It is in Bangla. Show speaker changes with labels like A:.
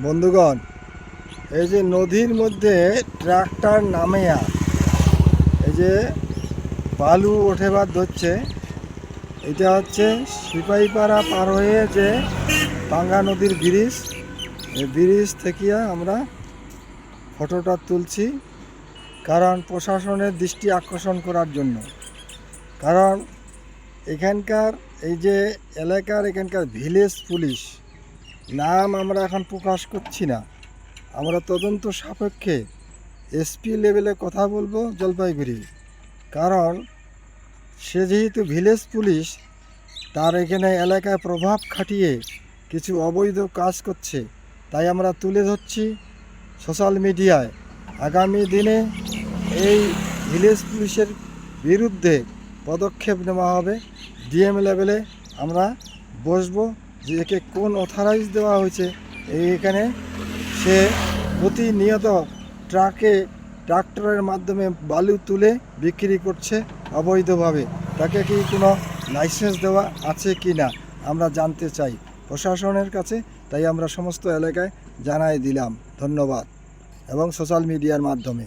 A: বন্ধুগণ, এই যে নদীর মধ্যে ট্রাক্টর নামিয়া এই যে বালু ওঠেবার ধরছে, এটা হচ্ছে সিপাহীপাড়া পার হয়ে যে পাঙ্গা নদীর ব্রিজ। এই ব্রিজ থেকে আমরা ফটোটা তুলছি, কারণ প্রশাসনের দৃষ্টি আকর্ষণ করার জন্য। কারণ এখানকার এই যে এখানকার ভিলেজ পুলিশ নাম আমরা এখন প্রকাশ করছি না, আমরা তদন্ত সাপেক্ষে এসপি লেভেলে কথা বলবো জলপাইগুড়ি। কারণ সে যেহেতু ভিলেজ পুলিশ, তার এখানে এলাকায় প্রভাব খাটিয়ে কিছু অবৈধ কাজ করছে, তাই আমরা তুলে ধরছি সোশ্যাল মিডিয়ায়। আগামী দিনে এই ভিলেজ পুলিশের বিরুদ্ধে পদক্ষেপ নেওয়া হবে। ডিএম লেভেলে আমরা বসবো যে একে কোন অথরাইজ দেওয়া হয়েছে। এইখানে সে প্রতিনিয়ত ট্রাক্টরের মাধ্যমে বালু তুলে বিক্রি করছে অবৈধভাবে। তাকে কি কোনো লাইসেন্স দেওয়া আছে কি না আমরা জানতে চাই প্রশাসনের কাছে। তাই আমরা সমস্ত এলাকায় জানাই দিলাম, ধন্যবাদ, এবং সোশ্যাল মিডিয়ার মাধ্যমে।